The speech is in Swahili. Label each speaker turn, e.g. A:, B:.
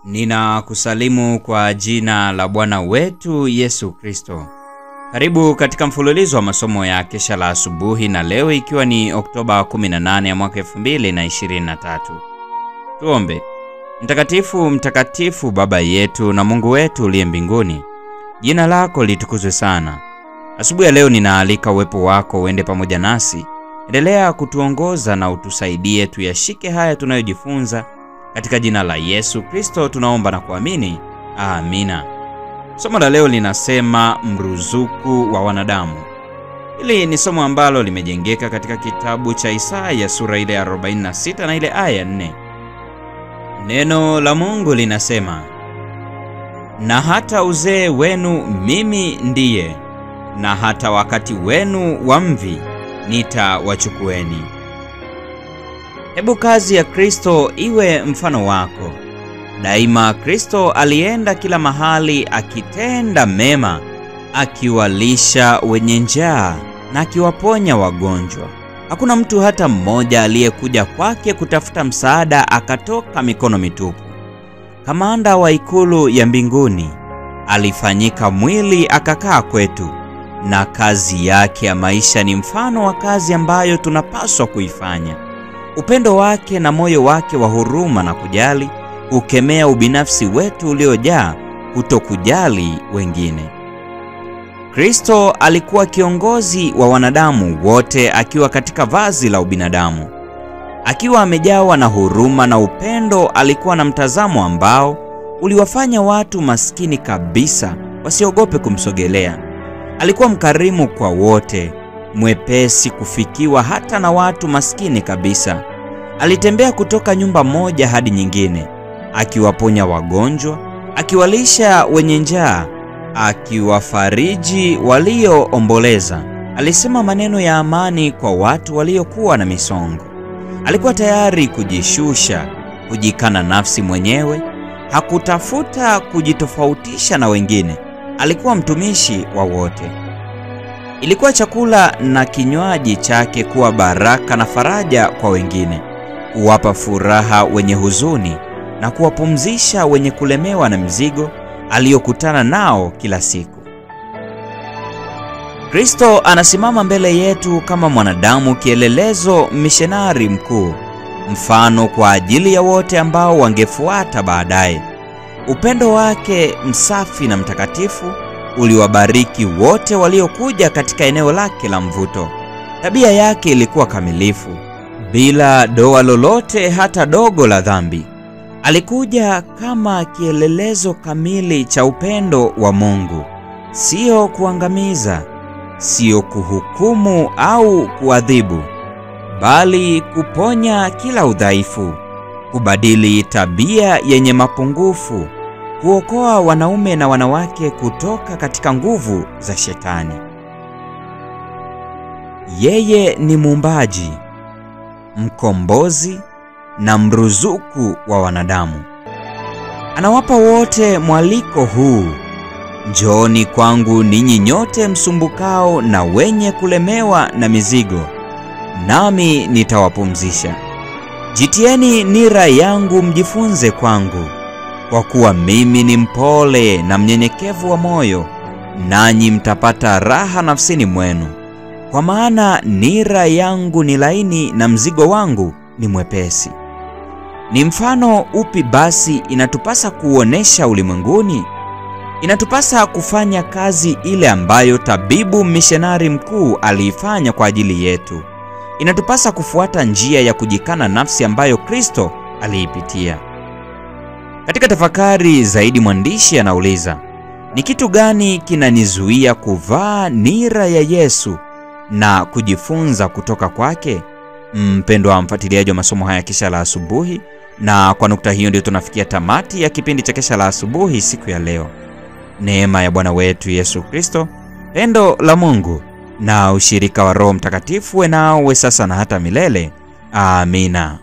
A: Ninakusalimu kwa jina la Bwana wetu Yesu Kristo. Karibu katika mfululizo wa masomo ya kesha la asubuhi, na leo ikiwa ni Oktoba 18 ya mwaka 2023. Tuombe. Mtakatifu, mtakatifu Baba yetu na Mungu wetu uliye mbinguni, jina lako litukuzwe sana. Asubuhi ya leo ninaalika uwepo wako uende pamoja nasi. Endelea kutuongoza na utusaidie tuyashike haya tunayojifunza. Katika jina la Yesu Kristo tunaomba na kuamini. Amina. Somo la leo linasema mruzuku wa wanadamu. Hili ni somo ambalo limejengeka katika kitabu cha Isaya sura ile ya 46 na ile aya 4. Neno la Mungu linasema, na hata uzee wenu mimi ndiye, na hata wakati wenu wa mvi nitawachukueni. Hebu kazi ya Kristo iwe mfano wako. Daima Kristo alienda kila mahali akitenda mema, akiwalisha wenye njaa na akiwaponya wagonjwa. Hakuna mtu hata mmoja aliyekuja kwake kutafuta msaada akatoka mikono mitupu. Kamanda wa ikulu ya mbinguni alifanyika mwili akakaa kwetu, na kazi yake ya maisha ni mfano wa kazi ambayo tunapaswa kuifanya. Upendo wake na moyo wake wa huruma na kujali ukemea ubinafsi wetu uliojaa kutokujali wengine. Kristo alikuwa kiongozi wa wanadamu wote akiwa katika vazi la ubinadamu. Akiwa amejawa na huruma na upendo, alikuwa na mtazamo ambao uliwafanya watu maskini kabisa wasiogope kumsogelea. Alikuwa mkarimu kwa wote, mwepesi kufikiwa hata na watu maskini kabisa. Alitembea kutoka nyumba moja hadi nyingine, akiwaponya wagonjwa, akiwalisha wenye njaa, akiwafariji walioomboleza. Alisema maneno ya amani kwa watu waliokuwa na misongo. Alikuwa tayari kujishusha, kujikana nafsi mwenyewe. Hakutafuta kujitofautisha na wengine. Alikuwa mtumishi wa wote. Ilikuwa chakula na kinywaji chake kuwa baraka na faraja kwa wengine, kuwapa furaha wenye huzuni na kuwapumzisha wenye kulemewa na mzigo aliyokutana nao kila siku. Kristo anasimama mbele yetu kama mwanadamu kielelezo, missionari mkuu, mfano kwa ajili ya wote ambao wangefuata baadaye. Upendo wake msafi na mtakatifu uliwabariki wote waliokuja katika eneo lake la mvuto. Tabia yake ilikuwa kamilifu, bila doa lolote hata dogo la dhambi. Alikuja kama kielelezo kamili cha upendo wa Mungu, sio kuangamiza, sio kuhukumu au kuadhibu, bali kuponya kila udhaifu, kubadili tabia yenye mapungufu, kuokoa wanaume na wanawake kutoka katika nguvu za Shetani. Yeye ni muumbaji, mkombozi na mruzuku wa wanadamu. Anawapa wote mwaliko huu: njooni kwangu ninyi nyote msumbukao na wenye kulemewa na mizigo, nami nitawapumzisha. Jitieni nira yangu mjifunze kwangu, kwa kuwa mimi ni mpole na mnyenyekevu wa moyo, nanyi mtapata raha nafsini mwenu. Kwa maana nira yangu ni laini na mzigo wangu ni mwepesi. Ni mfano upi basi inatupasa kuonesha ulimwenguni? Inatupasa kufanya kazi ile ambayo tabibu missionari mkuu aliifanya kwa ajili yetu. Inatupasa kufuata njia ya kujikana nafsi ambayo Kristo aliipitia. Katika tafakari zaidi, mwandishi anauliza, ni kitu gani kinanizuia kuvaa nira ya Yesu na kujifunza kutoka kwake? Mpendwa mfuatiliaji wa masomo haya kesha la asubuhi, na kwa nukta hiyo ndio tunafikia tamati ya kipindi cha kesha la asubuhi siku ya leo. Neema ya Bwana wetu Yesu Kristo, pendo la Mungu na ushirika wa Roho Mtakatifu uwe nawe sasa na hata milele. Amina.